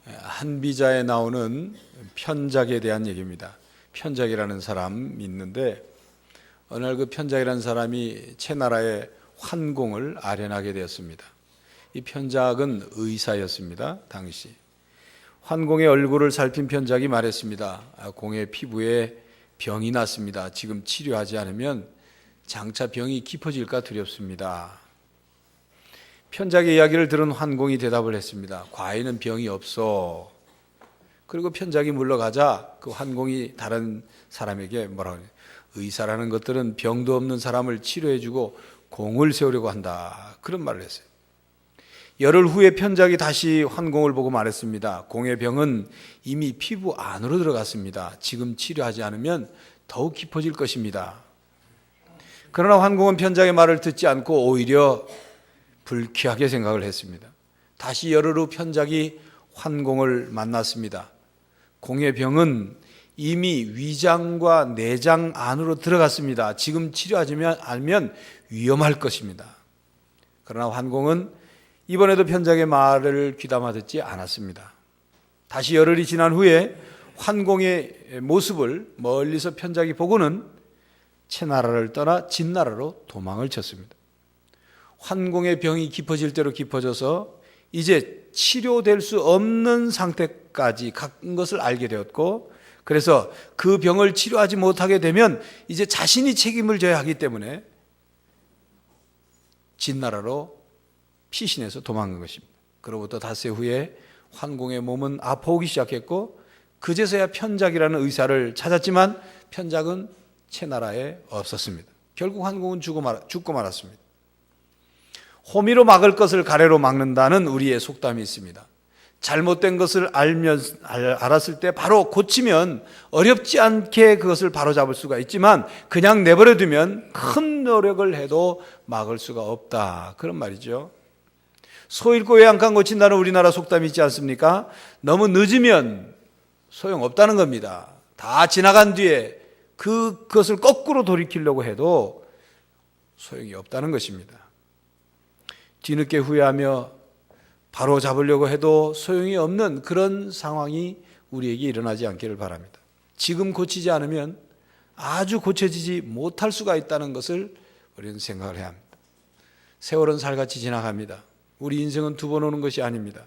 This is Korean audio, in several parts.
한비자에 나오는 편작에 대한 얘기입니다. 편작이라는 사람이 있는데 어느 날 그 편작이라는 사람이 채나라의 환공을 아련하게 되었습니다. 이 편작은 의사였습니다. 당시 환공의 얼굴을 살핀 편작이 말했습니다. 공의 피부에 병이 났습니다. 지금 치료하지 않으면 장차 병이 깊어질까 두렵습니다. 편작의 이야기를 들은 환공이 대답을 했습니다. 과인은 병이 없어. 그리고 편작이 물러가자 그 환공이 다른 사람에게 뭐라고 해요? 의사라는 것들은 병도 없는 사람을 치료해주고 공을 세우려고 한다. 그런 말을 했어요. 열흘 후에 편작이 다시 환공을 보고 말했습니다. 공의 병은 이미 피부 안으로 들어갔습니다. 지금 치료하지 않으면 더욱 깊어질 것입니다. 그러나 환공은 편작의 말을 듣지 않고 오히려 불쾌하게 생각을 했습니다. 다시 열흘 후 편작이 환공을 만났습니다. 공의 병은 이미 위장과 내장 안으로 들어갔습니다. 지금 치료하지 않으면 위험할 것입니다. 그러나 환공은 이번에도 편작의 말을 귀담아 듣지 않았습니다. 다시 열흘이 지난 후에 환공의 모습을 멀리서 편작이 보고는 채나라를 떠나 진나라로 도망을 쳤습니다. 환공의 병이 깊어질 대로 깊어져서 이제 치료될 수 없는 상태까지 간 것을 알게 되었고, 그래서 그 병을 치료하지 못하게 되면 이제 자신이 책임을 져야 하기 때문에 진나라로 피신해서 도망간 것입니다. 그로부터 닷새 후에 환공의 몸은 아파오기 시작했고, 그제서야 편작이라는 의사를 찾았지만 편작은 채나라에 없었습니다. 결국 환공은 죽고 말았습니다. 호미로 막을 것을 가래로 막는다는 우리의 속담이 있습니다. 잘못된 것을 알았을 때 바로 고치면 어렵지 않게 그것을 바로잡을 수가 있지만 그냥 내버려 두면 큰 노력을 해도 막을 수가 없다. 그런 말이죠. 소 잃고 외양간 고친다는 우리나라 속담이 있지 않습니까? 너무 늦으면 소용없다는 겁니다. 다 지나간 뒤에 그것을 거꾸로 돌이키려고 해도 소용이 없다는 것입니다. 뒤늦게 후회하며 바로 잡으려고 해도 소용이 없는 그런 상황이 우리에게 일어나지 않기를 바랍니다. 지금 고치지 않으면 아주 고쳐지지 못할 수가 있다는 것을 우리는 생각을 해야 합니다. 세월은 살같이 지나갑니다. 우리 인생은 두 번 오는 것이 아닙니다.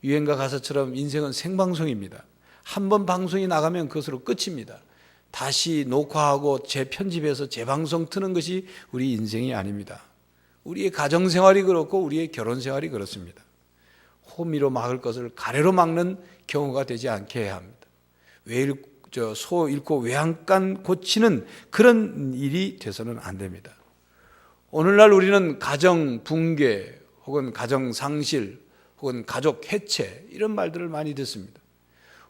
유행가 가사처럼 인생은 생방송입니다. 한 번 방송이 나가면 그것으로 끝입니다. 다시 녹화하고 재편집해서 재방송 트는 것이 우리 인생이 아닙니다. 우리의 가정생활이 그렇고 우리의 결혼생활이 그렇습니다. 호미로 막을 것을 가래로 막는 경우가 되지 않게 해야 합니다. 소 잃고 외양간 고치는 그런 일이 돼서는 안 됩니다. 오늘날 우리는 가정 붕괴 혹은 가정 상실 혹은 가족 해체 이런 말들을 많이 듣습니다.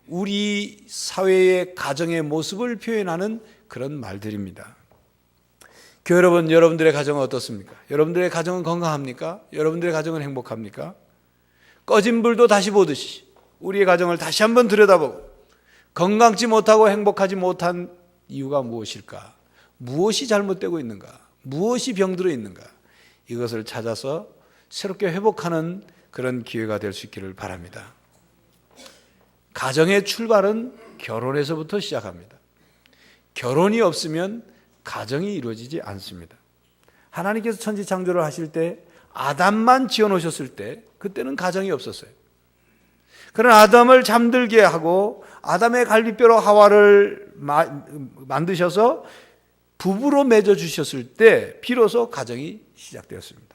우리 사회의 가정의 모습을 표현하는 그런 말들입니다. 교회 여러분, 여러분들의 가정은 어떻습니까? 여러분들의 가정은 건강합니까? 여러분들의 가정은 행복합니까? 꺼진 불도 다시 보듯이 우리의 가정을 다시 한번 들여다보고 건강치 못하고 행복하지 못한 이유가 무엇일까? 무엇이 잘못되고 있는가? 무엇이 병들어 있는가? 이것을 찾아서 새롭게 회복하는 그런 기회가 될 수 있기를 바랍니다. 가정의 출발은 결혼에서부터 시작합니다. 결혼이 없으면 가정이 이루어지지 않습니다. 하나님께서 천지창조를 하실 때 아담만 지어놓으셨을 때 그때는 가정이 없었어요. 그런 아담을 잠들게 하고 아담의 갈비뼈로 하와를 만드셔서 부부로 맺어주셨을 때 비로소 가정이 시작되었습니다.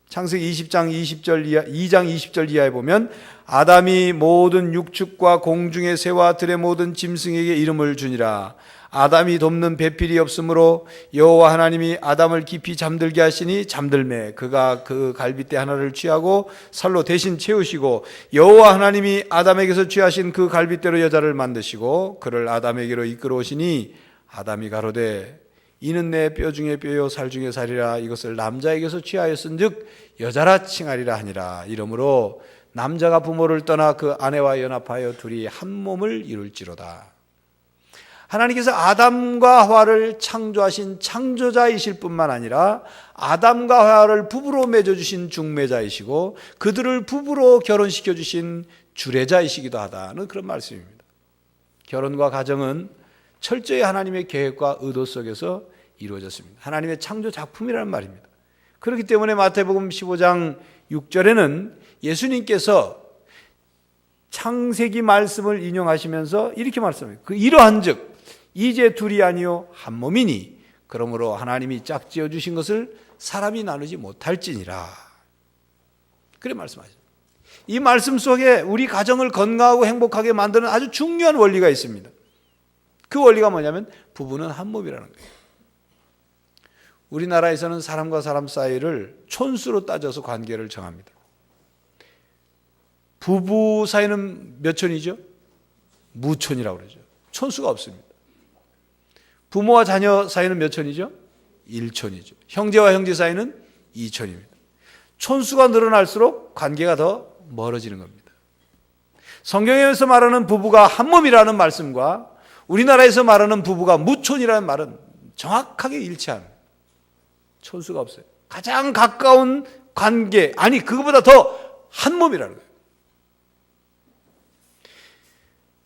창세기 2장 20절 이하에 보면 아담이 모든 육축과 공중의 새와 들의 모든 짐승에게 이름을 주니라. 아담이 돕는 배필이 없으므로 여호와 하나님이 아담을 깊이 잠들게 하시니 잠들매 그가 그 갈빗대 하나를 취하고 살로 대신 채우시고 여호와 하나님이 아담에게서 취하신 그 갈빗대로 여자를 만드시고 그를 아담에게로 이끌어오시니 아담이 가로되 이는 내 뼈 중에 뼈요 살 중에 살이라 이것을 남자에게서 취하였은즉 여자라 칭하리라 하니라. 이러므로 남자가 부모를 떠나 그 아내와 연합하여 둘이 한 몸을 이룰지로다. 하나님께서 아담과 하와를 창조하신 창조자이실 뿐만 아니라 아담과 하와를 부부로 맺어주신 중매자이시고 그들을 부부로 결혼시켜주신 주례자이시기도 하다는 그런 말씀입니다. 결혼과 가정은 철저히 하나님의 계획과 의도 속에서 이루어졌습니다. 하나님의 창조 작품이라는 말입니다. 그렇기 때문에 마태복음 15장 6절에는 예수님께서 창세기 말씀을 인용하시면서 이렇게 말씀합니다. 이러한즉 이제 둘이 아니요 한 몸이니 그러므로 하나님이 짝지어 주신 것을 사람이 나누지 못할지니라. 그래 말씀하셨습니다. 이 말씀 속에 우리 가정을 건강하고 행복하게 만드는 아주 중요한 원리가 있습니다. 그 원리가 뭐냐면 부부는 한 몸이라는 거예요. 우리나라에서는 사람과 사람 사이를 촌수로 따져서 관계를 정합니다. 부부 사이는 몇 촌이죠? 무촌이라고 그러죠. 촌수가 없습니다. 부모와 자녀 사이는 몇 촌이죠? 1촌이죠. 형제와 형제 사이는 2촌입니다. 촌수가 늘어날수록 관계가 더 멀어지는 겁니다. 성경에서 말하는 부부가 한 몸이라는 말씀과 우리나라에서 말하는 부부가 무촌이라는 말은 정확하게 일치합니다. 촌수가 없어요. 가장 가까운 관계, 아니 그거보다 더 한 몸이라는 거예요.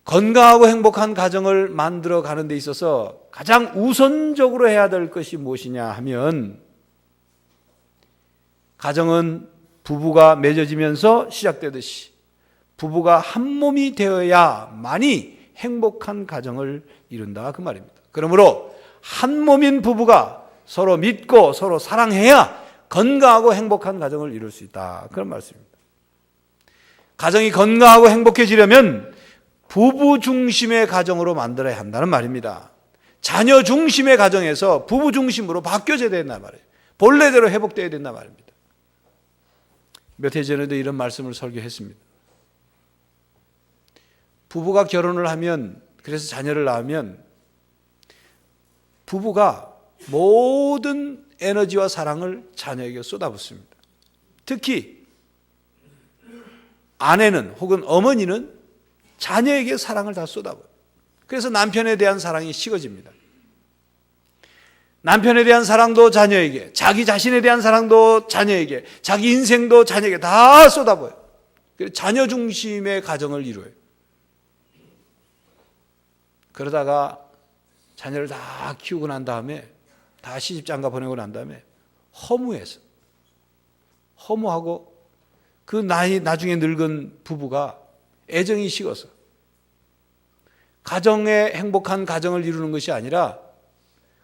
건강하고 행복한 가정을 만들어 가는 데 있어서 가장 우선적으로 해야 될 것이 무엇이냐 하면 가정은 부부가 맺어지면서 시작되듯이 부부가 한 몸이 되어야만이 행복한 가정을 이룬다 그 말입니다. 그러므로 한 몸인 부부가 서로 믿고 서로 사랑해야 건강하고 행복한 가정을 이룰 수 있다 그런 말씀입니다. 가정이 건강하고 행복해지려면 부부 중심의 가정으로 만들어야 한다는 말입니다. 자녀 중심의 가정에서 부부 중심으로 바뀌어져야 된단 말이에요. 본래대로 회복되어야 된단 말입니다. 몇 해 전에도 이런 말씀을 설교했습니다. 부부가 결혼을 하면, 그래서 자녀를 낳으면 부부가 모든 에너지와 사랑을 자녀에게 쏟아붓습니다. 특히 아내는 혹은 어머니는 자녀에게 사랑을 다 쏟아부어요. 그래서 남편에 대한 사랑이 식어집니다. 남편에 대한 사랑도 자녀에게, 자기 자신에 대한 사랑도 자녀에게, 자기 인생도 자녀에게 다 쏟아부어요. 자녀 중심의 가정을 이루어요. 그러다가 자녀를 다 키우고 난 다음에 다 시집장가 보내고 난 다음에 허무하고 그 나중에 늙은 부부가 애정이 식어서 가정의 행복한 가정을 이루는 것이 아니라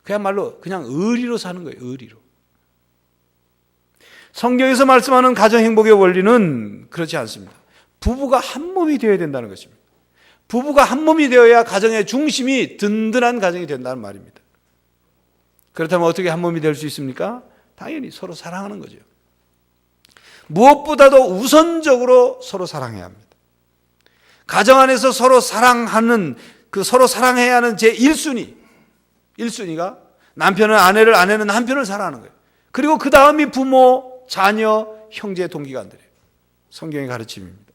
그야말로 그냥 의리로 사는 거예요. 의리로. 성경에서 말씀하는 가정 행복의 원리는 그렇지 않습니다. 부부가 한 몸이 되어야 된다는 것입니다. 부부가 한 몸이 되어야 가정의 중심이 든든한 가정이 된다는 말입니다. 그렇다면 어떻게 한 몸이 될 수 있습니까? 당연히 서로 사랑하는 거죠. 무엇보다도 우선적으로 서로 사랑해야 합니다. 가정 안에서 서로 사랑하는, 서로 사랑해야 하는 제1순위가 남편은 아내를, 아내는 남편을 사랑하는 거예요. 그리고 그 다음이 부모, 자녀, 형제, 동기간들이에요. 성경의 가르침입니다.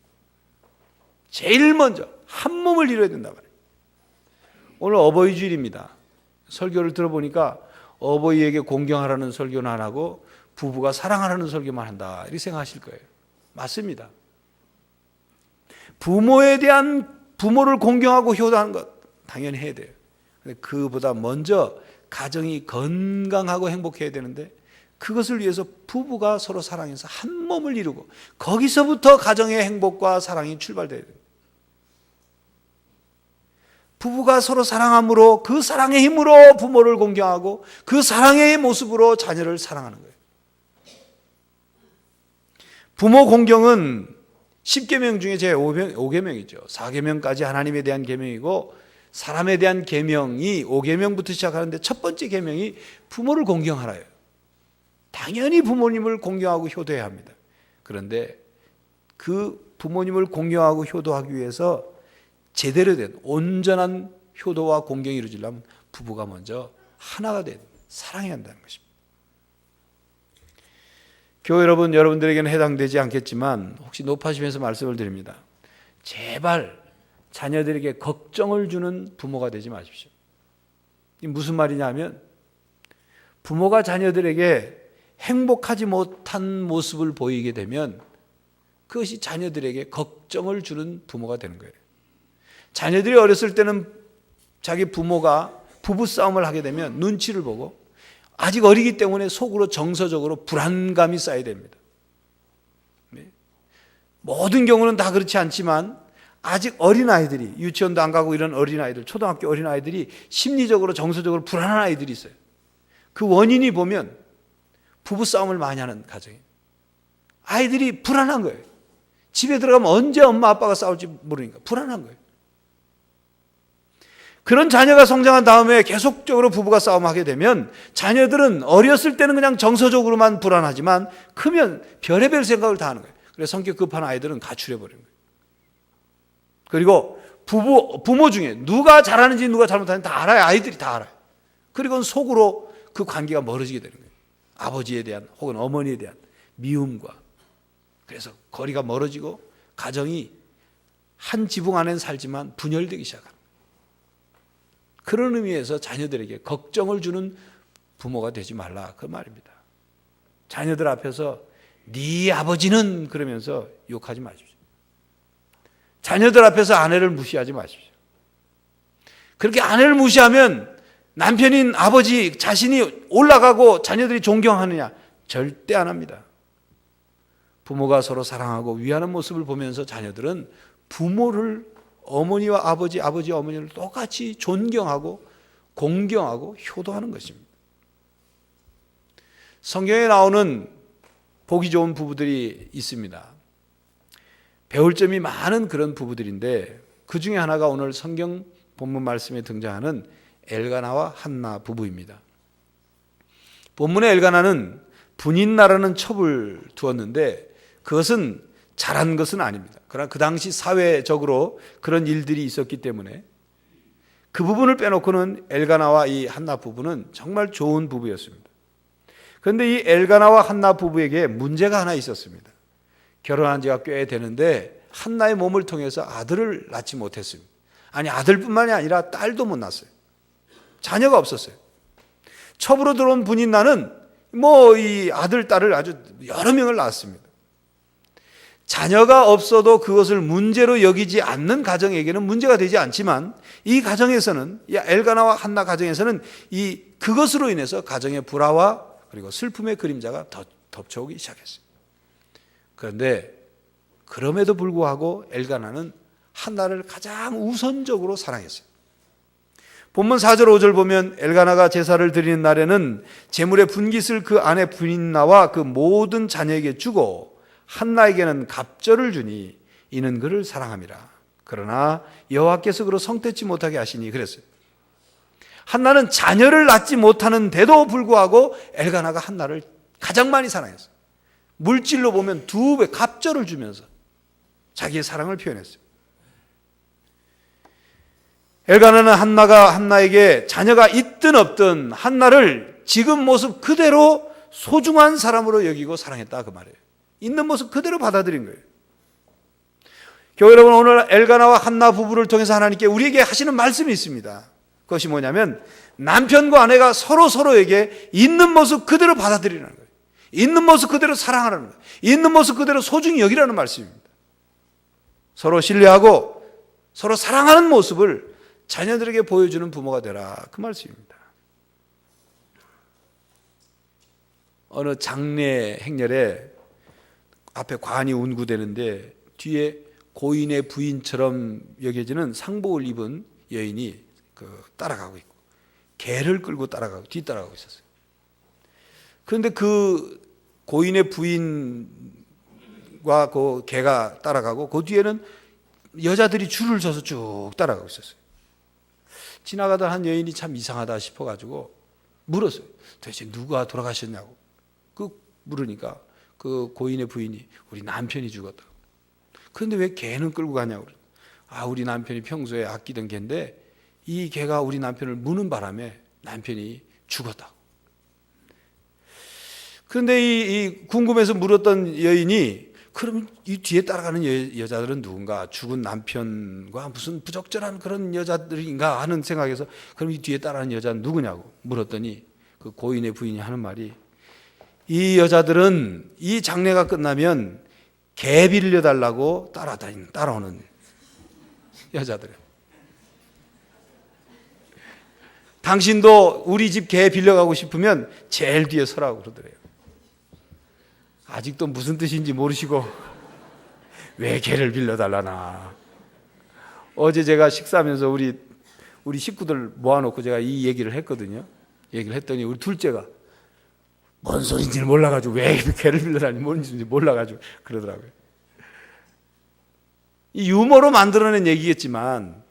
제일 먼저 한 몸을 이뤄야 된단 말이에요. 오늘 어버이 주일입니다. 설교를 들어보니까 어버이에게 공경하라는 설교는 안 하고 부부가 사랑하라는 설교만 한다 이렇게 생각하실 거예요. 맞습니다. 부모를 공경하고 효도하는 것 당연히 해야 돼요. 근데 그보다 먼저 가정이 건강하고 행복해야 되는데 그것을 위해서 부부가 서로 사랑해서 한 몸을 이루고 거기서부터 가정의 행복과 사랑이 출발돼야 돼요. 부부가 서로 사랑함으로 그 사랑의 힘으로 부모를 공경하고 그 사랑의 모습으로 자녀를 사랑하는 거예요. 부모 공경은 10계명 중에 제 5계명이죠. 4계명까지 하나님에 대한 계명이고 사람에 대한 계명이 5계명부터 시작하는데 첫 번째 계명이 부모를 공경하라예요. 당연히 부모님을 공경하고 효도해야 합니다. 그런데 그 부모님을 공경하고 효도하기 위해서 제대로 된 온전한 효도와 공경이 이루어지려면 부부가 먼저 하나가 된 사랑해야 한다는 것입니다. 교회 여러분들에게는 해당되지 않겠지만 혹시 높아지면서 말씀을 드립니다. 제발 자녀들에게 걱정을 주는 부모가 되지 마십시오. 이 무슨 말이냐면 부모가 자녀들에게 행복하지 못한 모습을 보이게 되면 그것이 자녀들에게 걱정을 주는 부모가 되는 거예요. 자녀들이 어렸을 때는 자기 부모가 부부싸움을 하게 되면 눈치를 보고 아직 어리기 때문에 속으로 정서적으로 불안감이 쌓여야 됩니다. 모든 경우는 다 그렇지 않지만 아직 어린아이들이, 유치원도 안 가고 이런 어린아이들, 초등학교 어린아이들이 심리적으로 정서적으로 불안한 아이들이 있어요. 그 원인이 보면 부부싸움을 많이 하는 가정이에요. 아이들이 불안한 거예요. 집에 들어가면 언제 엄마 아빠가 싸울지 모르니까 불안한 거예요. 그런 자녀가 성장한 다음에 계속적으로 부부가 싸움하게 되면 자녀들은 어렸을 때는 그냥 정서적으로만 불안하지만 크면 별의별 생각을 다 하는 거예요. 그래서 성격 급한 아이들은 가출해버리는 거예요. 그리고 부모 중에 누가 잘하는지 누가 잘못하는지 다 알아요. 아이들이 다 알아요. 그리고 속으로 그 관계가 멀어지게 되는 거예요. 아버지에 대한 혹은 어머니에 대한 미움과. 그래서 거리가 멀어지고 가정이 한 지붕 안에는 살지만 분열되기 시작합니다. 그런 의미에서 자녀들에게 걱정을 주는 부모가 되지 말라 그 말입니다. 자녀들 앞에서 네 아버지는 그러면서 욕하지 마십시오. 자녀들 앞에서 아내를 무시하지 마십시오. 그렇게 아내를 무시하면 남편인 아버지 자신이 올라가고 자녀들이 존경하느냐? 절대 안 합니다. 부모가 서로 사랑하고 위하는 모습을 보면서 자녀들은 부모를 어머니와 아버지, 아버지와 어머니를 똑같이 존경하고 공경하고 효도하는 것입니다. 성경에 나오는 보기 좋은 부부들이 있습니다. 배울 점이 많은 그런 부부들인데 그 중에 하나가 오늘 성경 본문 말씀에 등장하는 엘가나와 한나 부부입니다. 본문의 엘가나는 분인나라는 첩을 두었는데 그것은 잘한 것은 아닙니다. 그러나 그 당시 사회적으로 그런 일들이 있었기 때문에 그 부분을 빼놓고는 엘가나와 이 한나 부부는 정말 좋은 부부였습니다. 그런데 이 엘가나와 한나 부부에게 문제가 하나 있었습니다. 결혼한 지가 꽤 되는데 한나의 몸을 통해서 아들을 낳지 못했습니다. 아니 아들뿐만이 아니라 딸도 못 낳았어요. 자녀가 없었어요. 첩으로 들어온 분인나는 이 아들 딸을 아주 여러 명을 낳았습니다. 자녀가 없어도 그것을 문제로 여기지 않는 가정에게는 문제가 되지 않지만 이 가정에서는 엘가나와 한나 가정에서는 그것으로 인해서 가정의 불화와 그리고 슬픔의 그림자가 덮쳐오기 시작했어요. 그런데 그럼에도 불구하고 엘가나는 한나를 가장 우선적으로 사랑했어요. 본문 4절 5절 보면 엘가나가 제사를 드리는 날에는 제물의 분깃을 그 아내 분인나와 그 모든 자녀에게 주고 한나에게는 갑절을 주니 이는 그를 사랑함이라. 그러나 여호와께서 그를 성택지 못하게 하시니 그랬어요. 한나는 자녀를 낳지 못하는데도 불구하고 엘가나가 한나를 가장 많이 사랑했어요. 물질로 보면 2배 갑절을 주면서 자기의 사랑을 표현했어요. 엘가나는 한나에게 자녀가 있든 없든 한나를 지금 모습 그대로 소중한 사람으로 여기고 사랑했다 그 말이에요. 있는 모습 그대로 받아들인 거예요. 교회 여러분, 오늘 엘가나와 한나 부부를 통해서 하나님께 우리에게 하시는 말씀이 있습니다. 그것이 뭐냐면 남편과 아내가 서로에게 있는 모습 그대로 받아들이라는 거예요. 있는 모습 그대로 사랑하라는 거예요. 있는 모습 그대로 소중히 여기라는 말씀입니다. 서로 신뢰하고 서로 사랑하는 모습을 자녀들에게 보여주는 부모가 되라 그 말씀입니다. 어느 장례 행렬에 앞에 관이 운구되는데 뒤에 고인의 부인처럼 여겨지는 상복을 입은 여인이 따라가고 있고 개를 끌고 뒤따라가고 있었어요. 그런데 그 고인의 부인과 그 개가 따라가고 그 뒤에는 여자들이 줄을 서서 쭉 따라가고 있었어요. 지나가던 한 여인이 참 이상하다 싶어가지고 물었어요. 도대체 누가 돌아가셨냐고. 물으니까 그 고인의 부인이 우리 남편이 죽었다고. 그런데 왜 개는 끌고 가냐고. 우리 남편이 평소에 아끼던 개인데 이 개가 우리 남편을 무는 바람에 남편이 죽었다고. 그런데 이 궁금해서 물었던 여인이 그럼 이 뒤에 따라가는 여자들은 누군가? 죽은 남편과 무슨 부적절한 그런 여자들인가 하는 생각에서 그럼 이 뒤에 따라가는 여자는 누구냐고 물었더니 그 고인의 부인이 하는 말이 이 여자들은 이 장례가 끝나면 개 빌려달라고 따라오는 여자들. 당신도 우리 집 개 빌려가고 싶으면 제일 뒤에 서라고 그러더래요. 아직도 무슨 뜻인지 모르시고 왜 개를 빌려달라나. 어제 제가 식사하면서 우리 식구들 모아놓고 제가 이 얘기를 했거든요. 얘기를 했더니 우리 둘째가 뭔 소리인지 몰라가지고 왜 개를 빌려달라니 뭔지 몰라가지고 그러더라고요. 이 유머로 만들어낸 얘기겠지만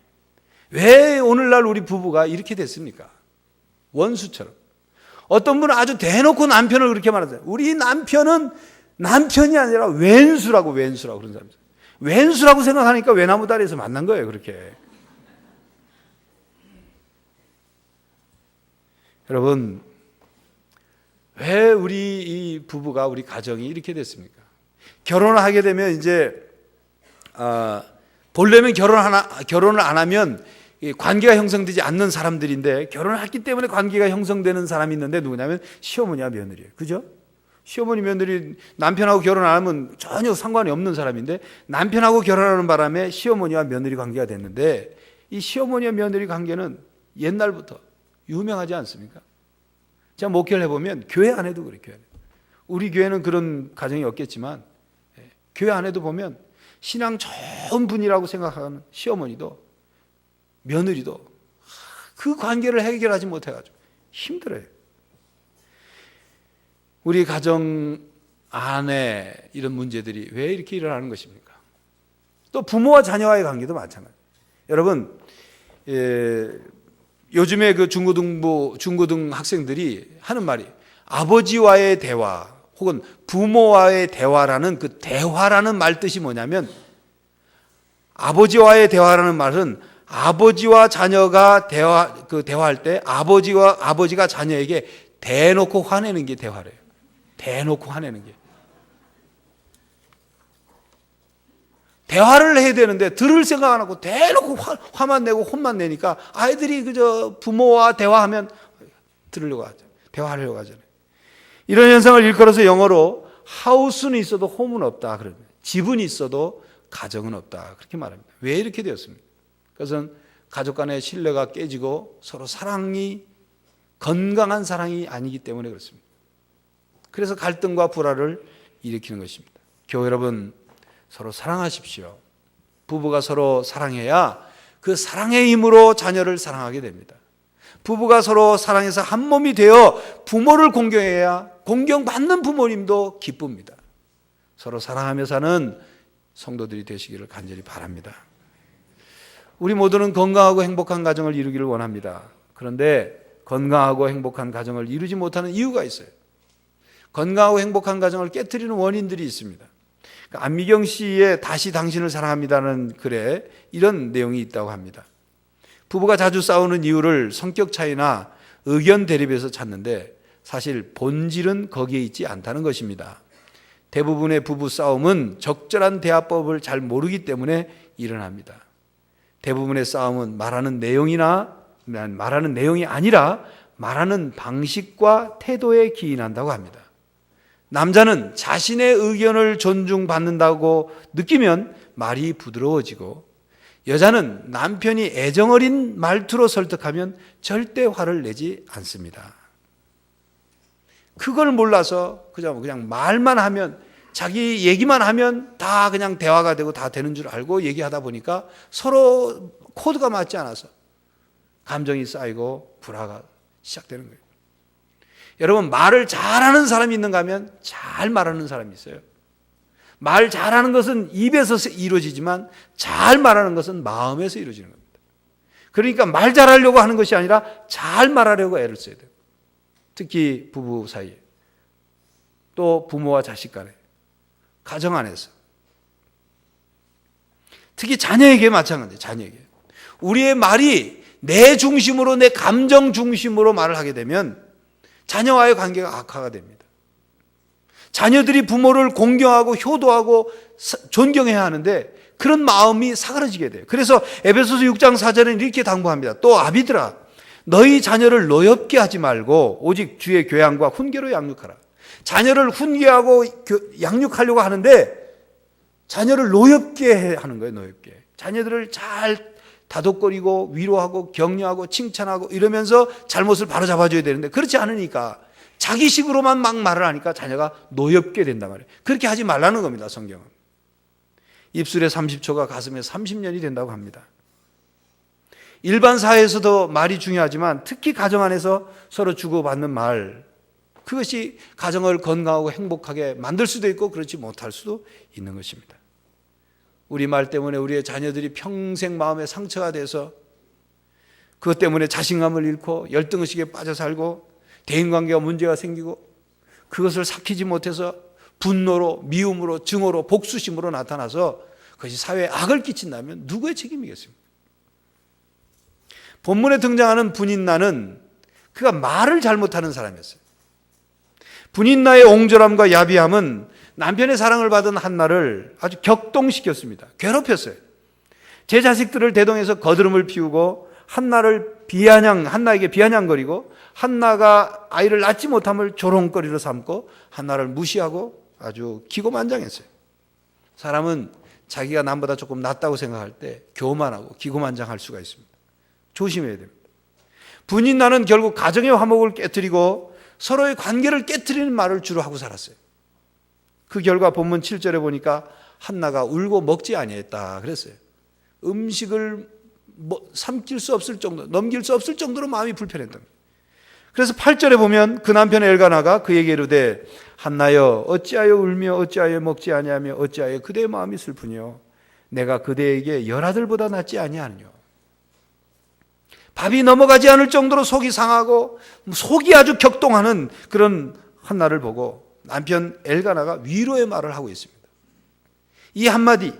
왜 오늘날 우리 부부가 이렇게 됐습니까? 원수처럼. 어떤 분은 아주 대놓고 남편을 그렇게 말하세요. 우리 남편은 남편이 아니라 왼수라고 그런 사람이 있어요. 왼수라고 생각하니까 외나무 다리에서 만난 거예요, 그렇게. 여러분, 왜 우리 이 부부가 우리 가정이 이렇게 됐습니까? 결혼을 하게 되면 이제 본래는 결혼을 안 하면 관계가 형성되지 않는 사람들인데 결혼을 했기 때문에 관계가 형성되는 사람이 있는데 누구냐면 시어머니와 며느리예요. 그죠? 시어머니 며느리 남편하고 결혼 안 하면 전혀 상관이 없는 사람인데 남편하고 결혼하는 바람에 시어머니와 며느리 관계가 됐는데 이 시어머니와 며느리 관계는 옛날부터 유명하지 않습니까? 제가 목회를 해보면 교회 안에도 그래요. 우리 교회는 그런 가정이 없겠지만 교회 안에도 보면 신앙 좋은 분이라고 생각하는 시어머니도 며느리도 그 관계를 해결하지 못해가지고 힘들어요. 우리 가정 안에 이런 문제들이 왜 이렇게 일어나는 것입니까? 또 부모와 자녀와의 관계도 마찬가지예요. 여러분, 요즘에 그 중고등 학생들이 하는 말이 아버지와의 대화 혹은 부모와의 대화라는 그 대화라는 말 뜻이 뭐냐면 아버지와의 대화라는 말은 아버지와 자녀가 대화할 때 아버지가 자녀에게 대놓고 화내는 게 대화래요. 대놓고 화내는 게. 대화를 해야 되는데 들을 생각 안 하고 대놓고 화만 내고 혼만 내니까 아이들이 그저 부모와 대화하면 들으려고 하죠. 대화하려고 하잖아요. 이런 현상을 일컬어서 영어로 house는 있어도 home은 없다. 그러면 집은 있어도 가정은 없다. 그렇게 말합니다. 왜 이렇게 되었습니까? 그것은 가족 간의 신뢰가 깨지고 서로 건강한 사랑이 아니기 때문에 그렇습니다. 그래서 갈등과 불화를 일으키는 것입니다. 교회 여러분, 서로 사랑하십시오. 부부가 서로 사랑해야 그 사랑의 힘으로 자녀를 사랑하게 됩니다. 부부가 서로 사랑해서 한 몸이 되어 부모를 공경해야 공경받는 부모님도 기쁩니다. 서로 사랑하며 사는 성도들이 되시기를 간절히 바랍니다. 우리 모두는 건강하고 행복한 가정을 이루기를 원합니다. 그런데 건강하고 행복한 가정을 이루지 못하는 이유가 있어요. 건강하고 행복한 가정을 깨트리는 원인들이 있습니다. 안미경 씨의 다시 당신을 사랑합니다는 글에 이런 내용이 있다고 합니다. 부부가 자주 싸우는 이유를 성격 차이나 의견 대립에서 찾는데 사실 본질은 거기에 있지 않다는 것입니다. 대부분의 부부 싸움은 적절한 대화법을 잘 모르기 때문에 일어납니다. 대부분의 싸움은 말하는 내용이 아니라 말하는 방식과 태도에 기인한다고 합니다. 남자는 자신의 의견을 존중받는다고 느끼면 말이 부드러워지고 여자는 남편이 애정어린 말투로 설득하면 절대 화를 내지 않습니다. 그걸 몰라서 그냥 말만 하면 자기 얘기만 하면 다 그냥 대화가 되고 다 되는 줄 알고 얘기하다 보니까 서로 코드가 맞지 않아서 감정이 쌓이고 불화가 시작되는 거예요. 여러분, 말을 잘하는 사람이 있는가 하면 잘 말하는 사람이 있어요. 말 잘하는 것은 입에서 이루어지지만 잘 말하는 것은 마음에서 이루어지는 겁니다. 그러니까 말 잘하려고 하는 것이 아니라 잘 말하려고 애를 써야 돼요. 특히 부부 사이에, 또 부모와 자식 간에, 가정 안에서, 특히 자녀에게 마찬가지예요. 자녀에게 우리의 말이 내 중심으로, 내 감정 중심으로 말을 하게 되면 자녀와의 관계가 악화가 됩니다. 자녀들이 부모를 공경하고 효도하고 존경해야 하는데 그런 마음이 사그라지게 돼요. 그래서 에베소서 6장 4절은 이렇게 당부합니다. 또 아비들아, 너희 자녀를 노엽게 하지 말고 오직 주의 교양과 훈계로 양육하라. 자녀를 훈계하고 양육하려고 하는데 자녀를 노엽게 하는 거예요. 노엽게. 자녀들을 잘 다독거리고 위로하고 격려하고 칭찬하고 이러면서 잘못을 바로잡아줘야 되는데 그렇지 않으니까 자기식으로만 막 말을 하니까 자녀가 노엽게 된단 말이에요. 그렇게 하지 말라는 겁니다. 성경은. 입술에 30초가 가슴에 30년이 된다고 합니다. 일반 사회에서도 말이 중요하지만 특히 가정 안에서 서로 주고받는 말, 그것이 가정을 건강하고 행복하게 만들 수도 있고 그렇지 못할 수도 있는 것입니다. 우리 말 때문에 우리의 자녀들이 평생 마음에 상처가 돼서 그것 때문에 자신감을 잃고 열등의식에 빠져 살고 대인관계가 문제가 생기고 그것을 삭히지 못해서 분노로, 미움으로, 증오로, 복수심으로 나타나서 그것이 사회에 악을 끼친다면 누구의 책임이겠습니까? 본문에 등장하는 분인나는 그가 말을 잘못하는 사람이었어요. 분인나의 옹졸함과 야비함은 남편의 사랑을 받은 한나를 아주 격동시켰습니다. 괴롭혔어요. 제 자식들을 대동해서 거드름을 피우고 한나에게 비아냥거리고 한나가 아이를 낳지 못함을 조롱거리로 삼고 한나를 무시하고 아주 기고만장했어요. 사람은 자기가 남보다 조금 낫다고 생각할 때 교만하고 기고만장할 수가 있습니다. 조심해야 됩니다. 분인나는 결국 가정의 화목을 깨뜨리고 서로의 관계를 깨뜨리는 말을 주로 하고 살았어요. 그 결과 본문 7절에 보니까 한나가 울고 먹지 아니했다 그랬어요. 음식을 삼킬 수 없을 정도, 넘길 수 없을 정도로 마음이 불편했던 거예요. 그래서 8절에 보면 그 남편 엘가나가 그에게 이르되 한나여 어찌하여 울며 어찌하여 먹지 아니하며 어찌하여 그대의 마음이 슬프뇨 내가 그대에게 열아들보다 낫지 아니하느뇨. 밥이 넘어가지 않을 정도로 속이 상하고 속이 아주 격동하는 그런 한나를 보고 남편 엘가나가 위로의 말을 하고 있습니다. 이 한마디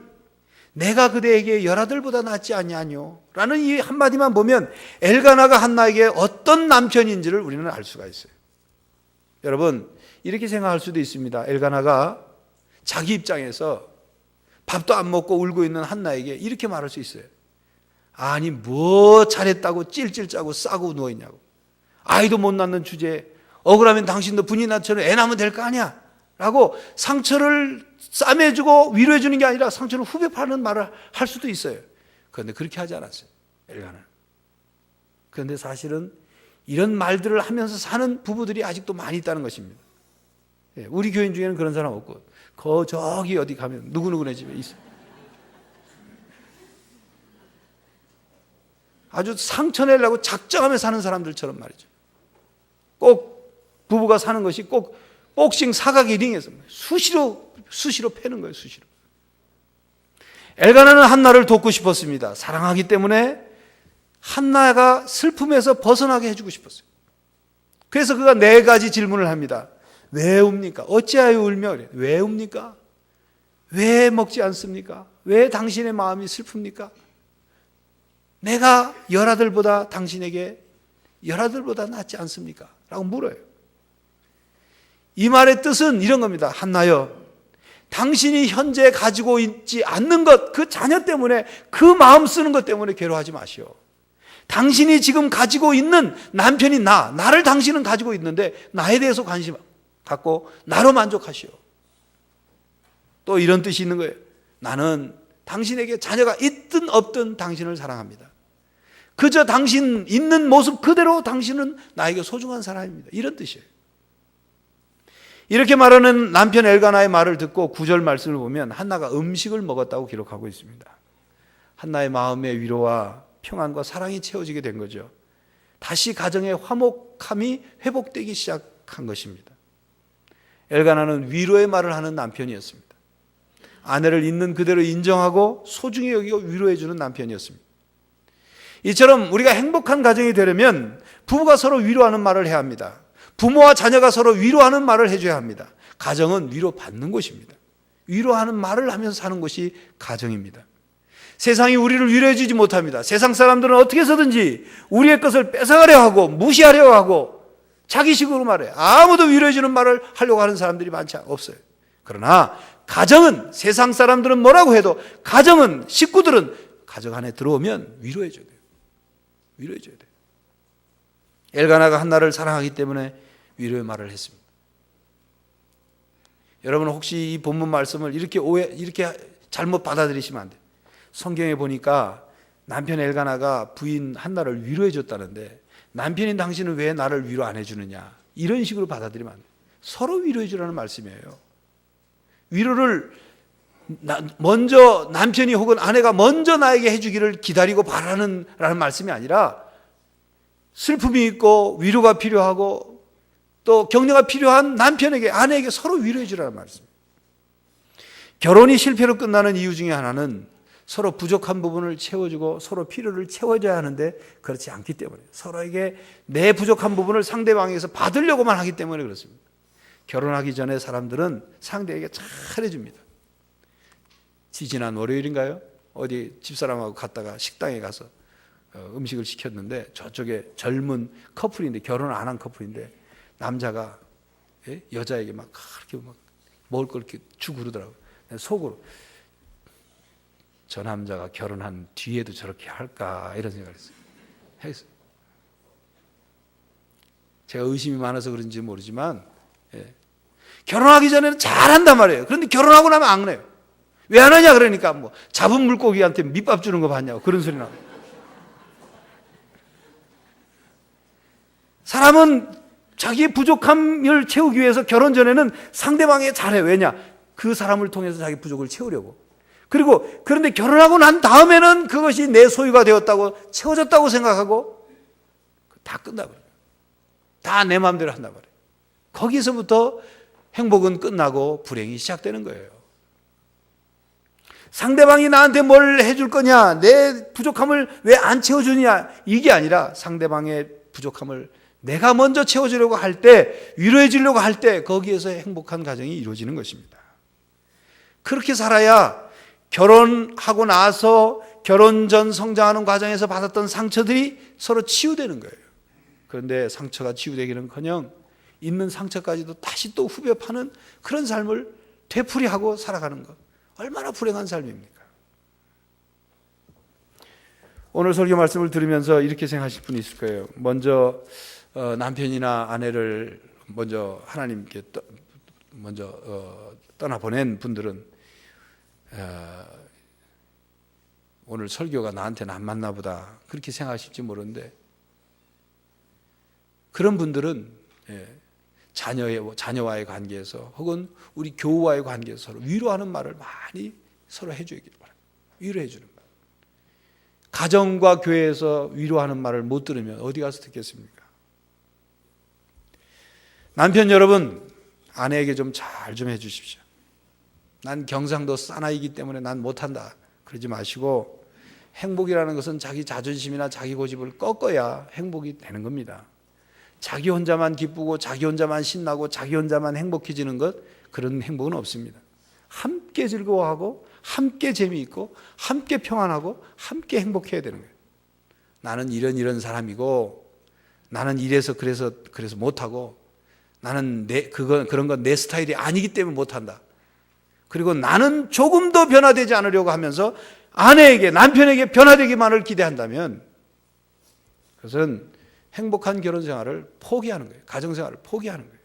내가 그대에게 열아들보다 낫지 아니하뇨 라는 이 한마디만 보면 엘가나가 한나에게 어떤 남편인지를 우리는 알 수가 있어요. 여러분 이렇게 생각할 수도 있습니다. 엘가나가 자기 입장에서 밥도 안 먹고 울고 있는 한나에게 이렇게 말할 수 있어요. 아니 뭐 잘했다고 찔찔 짜고 싸고 누워있냐고. 아이도 못 낳는 주제에 억울하면 당신도 분인나처럼 애 낳으면 될 거 아니야 라고 상처를 싸매주고 위로해 주는 게 아니라 상처를 후벼 파는 말을 할 수도 있어요. 그런데 그렇게 하지 않았어요. 엘가나는. 그런데 사실은 이런 말들을 하면서 사는 부부들이 아직도 많이 있다는 것입니다. 우리 교인 중에는 그런 사람 없고 저기 어디 가면 누구누구네 집에 있어요. 아주 상처 내려고 작정하며 사는 사람들처럼 말이죠. 꼭 부부가 사는 것이 꼭 복싱 사각이 링에서 수시로 패는 거예요. 수시로. 엘가나는 한나를 돕고 싶었습니다. 사랑하기 때문에 한나가 슬픔에서 벗어나게 해주고 싶었어요. 그래서 그가 4가지 질문을 합니다. 왜 웁니까? 어찌하여 울며 그래? 왜 웁니까? 왜 먹지 않습니까? 왜 당신의 마음이 슬픕니까? 내가 열아들보다 당신에게 열아들보다 낫지 않습니까? 라고 물어요. 이 말의 뜻은 이런 겁니다. 한나여, 당신이 현재 가지고 있지 않는 것, 그 자녀 때문에, 그 마음 쓰는 것 때문에 괴로워하지 마시오. 당신이 지금 가지고 있는 남편이 나를 당신은 가지고 있는데 나에 대해서 관심 갖고 나로 만족하시오. 또 이런 뜻이 있는 거예요. 나는 당신에게 자녀가 있든 없든 당신을 사랑합니다. 그저 당신 있는 모습 그대로 당신은 나에게 소중한 사람입니다. 이런 뜻이에요. 이렇게 말하는 남편 엘가나의 말을 듣고 9절 말씀을 보면 한나가 음식을 먹었다고 기록하고 있습니다. 한나의 마음의 위로와 평안과 사랑이 채워지게 된 거죠. 다시 가정의 화목함이 회복되기 시작한 것입니다. 엘가나는 위로의 말을 하는 남편이었습니다. 아내를 있는 그대로 인정하고 소중히 여기고 위로해 주는 남편이었습니다. 이처럼 우리가 행복한 가정이 되려면 부부가 서로 위로하는 말을 해야 합니다. 부모와 자녀가 서로 위로하는 말을 해줘야 합니다. 가정은 위로받는 곳입니다. 위로하는 말을 하면서 사는 것이 가정입니다. 세상이 우리를 위로해 주지 못합니다. 세상 사람들은 어떻게 해서든지 우리의 것을 뺏어가려 하고 무시하려 하고 자기식으로 말해. 아무도 위로해주는 말을 하려고 하는 사람들이 많지 없어요. 그러나 가정은, 세상 사람들은 뭐라고 해도 가정은, 식구들은 가정 안에 들어오면 위로해줘야 돼요. 위로해줘야 돼요. 엘가나가 한나를 사랑하기 때문에 위로의 말을 했습니다. 여러분 혹시 이 본문 말씀을 이렇게 잘못 받아들이시면 안 돼요. 성경에 보니까 남편 엘가나가 부인 한나를 위로해 줬다는데, 남편인 당신은 왜 나를 위로 안 해주느냐, 이런 식으로 받아들이면 안 돼요. 서로 위로해 주라는 말씀이에요. 위로를 먼저 남편이 혹은 아내가 먼저 나에게 해주기를 기다리고 바라는 라는 말씀이 아니라, 슬픔이 있고 위로가 필요하고 또 격려가 필요한 남편에게, 아내에게 서로 위로해 주라는 말씀입니다. 결혼이 실패로 끝나는 이유 중에 하나는 서로 부족한 부분을 채워주고 서로 필요를 채워줘야 하는데 그렇지 않기 때문에, 서로에게 내 부족한 부분을 상대방에게서 받으려고만 하기 때문에 그렇습니다. 결혼하기 전에 사람들은 상대에게 잘해줍니다. 지난 월요일인가요? 어디 집사람하고 갔다가 식당에 가서 음식을 시켰는데, 저쪽에 젊은 커플인데, 결혼 안 한 커플인데, 남자가 여자에게 막 그렇게 막 먹을 걸 이렇게 주고 그러더라고요. 속으로 저 남자가 결혼한 뒤에도 저렇게 할까, 이런 생각을 했어요. 제가 의심이 많아서 그런지 모르지만, 결혼하기 전에는 잘한단 말이에요. 그런데 결혼하고 나면 안 그래요. 왜 안 하냐 그러니까, 뭐 잡은 물고기한테 밑밥 주는 거 봤냐고, 그런 소리 나고. 사람은 자기의 부족함을 채우기 위해서 결혼 전에는 상대방에게 잘해요. 왜냐? 그 사람을 통해서 자기 부족을 채우려고. 그런데 결혼하고 난 다음에는 그것이 내 소유가 되었다고, 채워졌다고 생각하고 다 끝나버려요. 다 내 마음대로 한단 말이에요. 거기서부터 행복은 끝나고 불행이 시작되는 거예요. 상대방이 나한테 뭘 해줄 거냐, 내 부족함을 왜 안 채워주냐, 이게 아니라 상대방의 부족함을 내가 먼저 채워주려고 할 때, 위로해 주려고 할 때, 거기에서 행복한 가정이 이루어지는 것입니다. 그렇게 살아야 결혼하고 나서 결혼 전 성장하는 과정에서 받았던 상처들이 서로 치유되는 거예요. 그런데 상처가 치유되기는커녕 있는 상처까지도 다시 또 후벼 파는 그런 삶을 되풀이하고 살아가는 것, 얼마나 불행한 삶입니까? 오늘 설교 말씀을 들으면서 이렇게 생각하실 분이 있을 거예요. 먼저 남편이나 아내를 먼저 하나님께 떠나보낸 분들은 오늘 설교가 나한테는 안 맞나 보다, 그렇게 생각하실지 모르는데, 그런 분들은 자녀와의 관계에서 혹은 우리 교우와의 관계에서 서로 위로하는 말을 많이 서로 해주기를 바랍니다. 위로해 주는 말. 가정과 교회에서 위로하는 말을 못 들으면 어디 가서 듣겠습니까? 남편 여러분, 아내에게 좀 잘 좀 해주십시오. 난 경상도 사나이기 때문에 난 못한다, 그러지 마시고, 행복이라는 것은 자기 자존심이나 자기 고집을 꺾어야 행복이 되는 겁니다. 자기 혼자만 기쁘고 자기 혼자만 신나고 자기 혼자만 행복해지는 것, 그런 행복은 없습니다. 함께 즐거워하고 함께 재미있고 함께 평안하고 함께 행복해야 되는 거예요. 나는 이런 사람이고, 나는 이래서 그래서 못하고, 나는 그런 건 내 스타일이 아니기 때문에 못한다. 그리고 나는 조금 더 변화되지 않으려고 하면서 아내에게, 남편에게 변화되기만을 기대한다면, 그것은 행복한 결혼 생활을 포기하는 거예요. 가정 생활을 포기하는 거예요.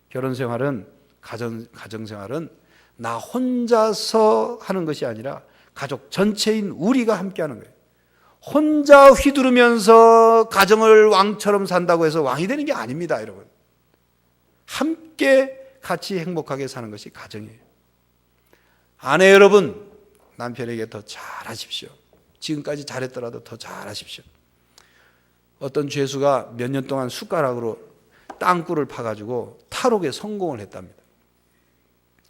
결혼 생활은, 가정 생활은 나 혼자서 하는 것이 아니라 가족 전체인 우리가 함께 하는 거예요. 혼자 휘두르면서 가정을 왕처럼 산다고 해서 왕이 되는 게 아닙니다, 여러분. 함께 같이 행복하게 사는 것이 가정이에요. 아내 여러분, 남편에게 더 잘하십시오. 지금까지 잘했더라도 더 잘하십시오. 어떤 죄수가 몇 년 동안 숟가락으로 땅굴을 파가지고 탈옥에 성공을 했답니다.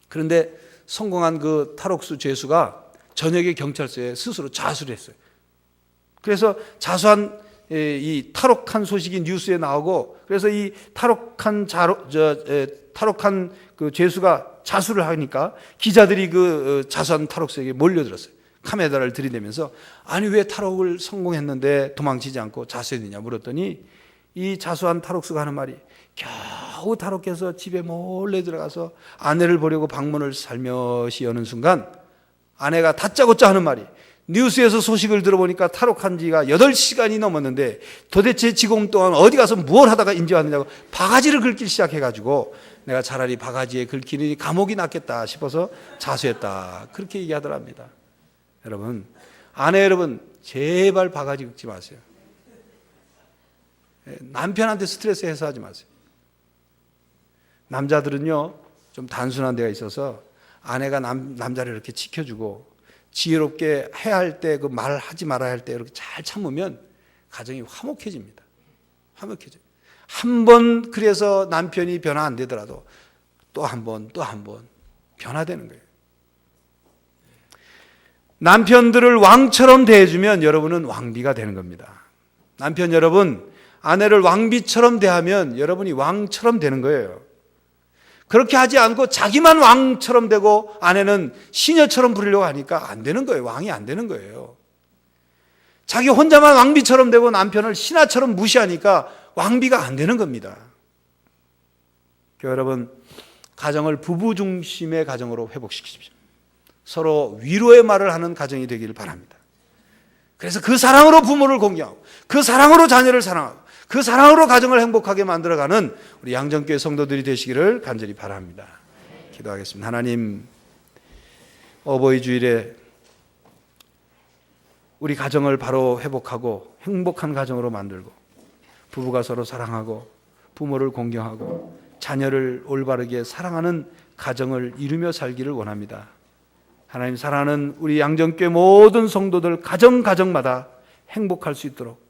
그런데 성공한 그 탈옥수 죄수가 저녁에 경찰서에 스스로 자수를 했어요. 그래서 이 탈옥한 소식이 뉴스에 나오고, 그래서 이 탈옥한 그 죄수가 자수를 하니까 기자들이 그 자수한 탈옥수에게 몰려들었어요. 카메라를 들이대면서, 아니 왜 탈옥을 성공했는데 도망치지 않고 자수했느냐 물었더니, 이 자수한 탈옥수가 하는 말이 겨우 탈옥해서 집에 몰래 들어가서 아내를 보려고 방문을 살며시 여는 순간 아내가 다짜고짜 하는 말이 뉴스에서 소식을 들어보니까 탈옥한 지가 8시간이 넘었는데 도대체 지금 동안 어디 가서 뭘 하다가 인제 왔느냐고 바가지를 긁기 시작해가지고 내가 차라리 바가지에 긁히니 감옥이 낫겠다 싶어서 자수했다. 그렇게 얘기하더랍니다. 여러분, 아내 여러분, 제발 바가지 긁지 마세요. 남편한테 스트레스 해소하지 마세요. 남자들은요, 좀 단순한 데가 있어서 아내가 남자를 이렇게 지켜주고 지혜롭게 해야 할 때 그 말하지 말아야 할 때 이렇게 잘 참으면 가정이 화목해집니다. 화목해져요. 한 번 그래서 남편이 변화 안 되더라도 또 한 번 변화되는 거예요. 남편들을 왕처럼 대해주면 여러분은 왕비가 되는 겁니다. 남편 여러분, 아내를 왕비처럼 대하면 여러분이 왕처럼 되는 거예요. 그렇게 하지 않고 자기만 왕처럼 되고 아내는 시녀처럼 부리려고 하니까 안 되는 거예요. 왕이 안 되는 거예요. 자기 혼자만 왕비처럼 되고 남편을 신하처럼 무시하니까 왕비가 안 되는 겁니다. 여러분, 가정을 부부 중심의 가정으로 회복시키십시오. 서로 위로의 말을 하는 가정이 되기를 바랍니다. 그래서 그 사랑으로 부모를 공경하고 그 사랑으로 자녀를 사랑하고 그 사랑으로 가정을 행복하게 만들어가는 우리 양정교회 성도들이 되시기를 간절히 바랍니다. 기도하겠습니다. 하나님, 어버이 주일에 우리 가정을 바로 회복하고 행복한 가정으로 만들고 부부가 서로 사랑하고 부모를 공경하고 자녀를 올바르게 사랑하는 가정을 이루며 살기를 원합니다. 하나님, 사랑하는 우리 양정교회 모든 성도들 가정마다 행복할 수 있도록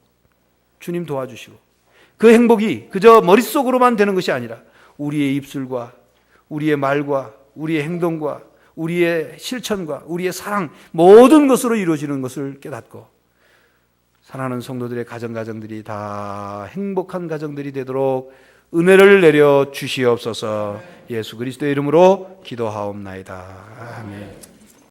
주님 도와주시고 그 행복이 그저 머릿속으로만 되는 것이 아니라 우리의 입술과 우리의 말과 우리의 행동과 우리의 실천과 우리의 사랑 모든 것으로 이루어지는 것을 깨닫고 사랑하는 성도들의 가정들이 다 행복한 가정들이 되도록 은혜를 내려 주시옵소서. 예수 그리스도의 이름으로 기도하옵나이다. 아멘.